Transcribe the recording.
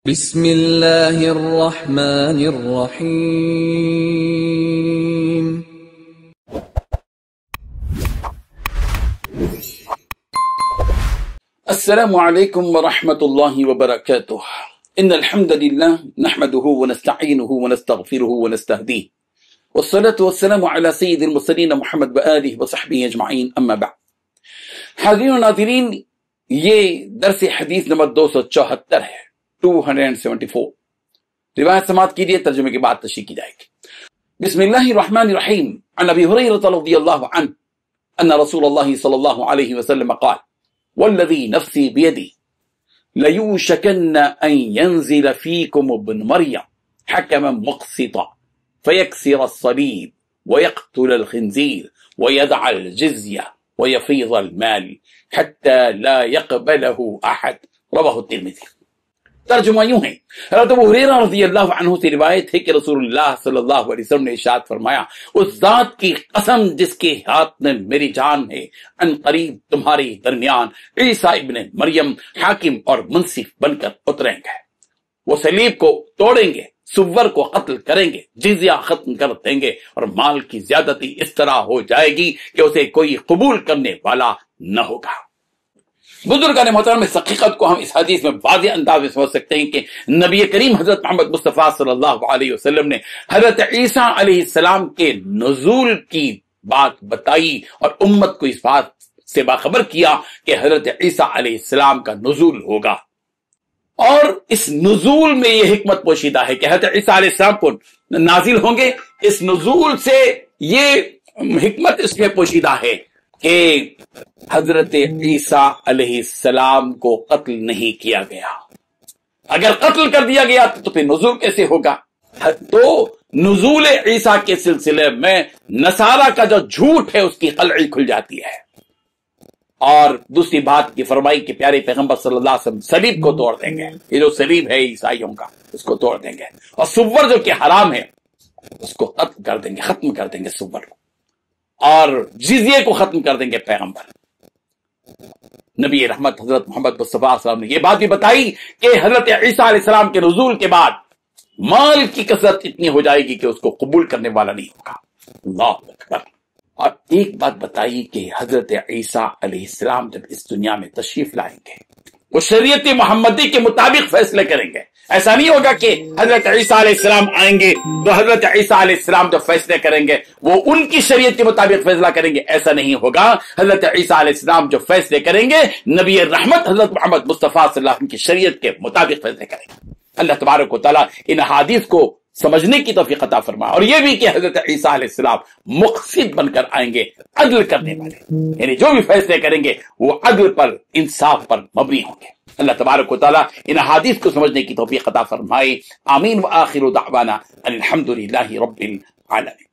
بسم اللہ الرحمن الرحیم۔ السلام علیکم ورحمۃ اللہ وبرکاتہ۔ ان الحمد للہ نحمده ونستعینه ونستغفره ونستهدیه والصلاة والسلام على سید المرسلین محمد وآلہ وصحبہ اجمعین، اما بعد۔ حاضرین و ناظرین، یہ درس حدیث نمبر 274 ہے، 274۔ روایت سماعت کیجیے، ترجمے کے بعد تشریح کی جائے گی۔ بسم اللہ الرحمن الرحیم۔ عن ابی ہریرہ رضی اللہ عنہ ان رسول اللہ صلی اللہ علیہ وسلم قال والذی نفسی بیدی لیوشکن ان ینزل فیکم ابن مریم حکما مقسطا فیکسر الصلیب ویقتل الخنزیر ویدع الجزیہ ویفیض المال حتی لا یقبلہ احد، رواہ الترمذی۔ ترجمہ یوں ہے، حضرت ابو ہریرہ رضی اللہ عنہ سے روایت ہے کہ رسول اللہ صلی اللہ علیہ وسلم نے ارشاد فرمایا، اس ذات کی قسم جس کے ہاتھ میں میری جان ہے، ان قریب تمہارے درمیان عیسیٰ ابن مریم حاکم اور منصف بن کر اتریں گے۔ وہ صلیب کو توڑیں گے، سور کو قتل کریں گے، جزیہ ختم کر دیں گے، اور مال کی زیادتی اس طرح ہو جائے گی کہ اسے کوئی قبول کرنے والا نہ ہوگا۔ بزرگان محترم، اس حقیقت کو ہم اس حدیث میں واضح انداز میں سمجھ سکتے ہیں کہ نبی کریم حضرت محمد مصطفیٰ صلی اللہ علیہ وسلم نے حضرت عیسیٰ علیہ السلام کے نزول کی بات بتائی اور امت کو اس بات سے باخبر کیا کہ حضرت عیسیٰ علیہ السلام کا نزول ہوگا، اور اس نزول میں یہ حکمت پوشیدہ ہے کہ حضرت عیسیٰ علیہ السلام کو نازل ہوں گے۔ اس نزول سے یہ حکمت اس میں پوشیدہ ہے کہ حضرت عیسیٰ علیہ السلام کو قتل نہیں کیا گیا۔ اگر قتل کر دیا گیا تو پھر نزول کیسے ہوگا؟ تو نزول عیسیٰ کے سلسلے میں نصارہ کا جو جھوٹ ہے اس کی قلعی کھل جاتی ہے۔ اور دوسری بات کی فرمائی کہ پیارے پیغمبر صلی اللہ علیہ وسلم صلیب کو توڑ دیں گے، یہ جو صلیب ہے عیسائیوں کا اس کو توڑ دیں گے، اور سور جو کہ حرام ہے اس کو قتل کر دیں گے، ختم کر دیں گے سور کو، اور جزیے کو ختم کر دیں گے پیغمبر۔ نبی رحمت حضرت محمد مصطفیٰ صلی اللہ علیہ وسلم نے یہ بات بھی بتائی کہ حضرت عیسیٰ علیہ السلام کے نزول کے بعد مال کی کثرت اتنی ہو جائے گی کہ اس کو قبول کرنے والا نہیں ہوگا۔ اللہ اکبر۔ اور ایک بات بتائی کہ حضرت عیسیٰ علیہ السلام جب اس دنیا میں تشریف لائیں گے وہ شریعت محمدی کے مطابق فیصلے کریں گے۔ ایسا نہیں ہوگا کہ حضرت عیسیٰ علیہ السلام آئیں گے تو حضرت عیسیٰ علیہ السلام جو فیصلے کریں گے وہ ان کی شریعت کے مطابق فیصلہ کریں گے، ایسا نہیں ہوگا۔ حضرت عیسیٰ علیہ السلام جو فیصلے کریں گے نبی رحمت حضرت محمد مصطفیٰ صلی اللہ علیہ وسلم کی شریعت کے مطابق فیصلے کریں گے۔ اللہ تبارک و تعالیٰ ان حدیث کو سمجھنے کی توفیق عطا فرمائے، اور یہ بھی کہ حضرت عیسیٰ علیہ السلام مقسط بن کر آئیں گے، عدل کرنے والے، یعنی جو بھی فیصلے کریں گے وہ عدل پر، انصاف پر مبنی ہوں گے۔ اللہ تبارک و تعالیٰ ان حدیث کو سمجھنے کی توفیق عطا فرمائے۔ آمین وآخر دعوانا الحمد للہ رب العالمین۔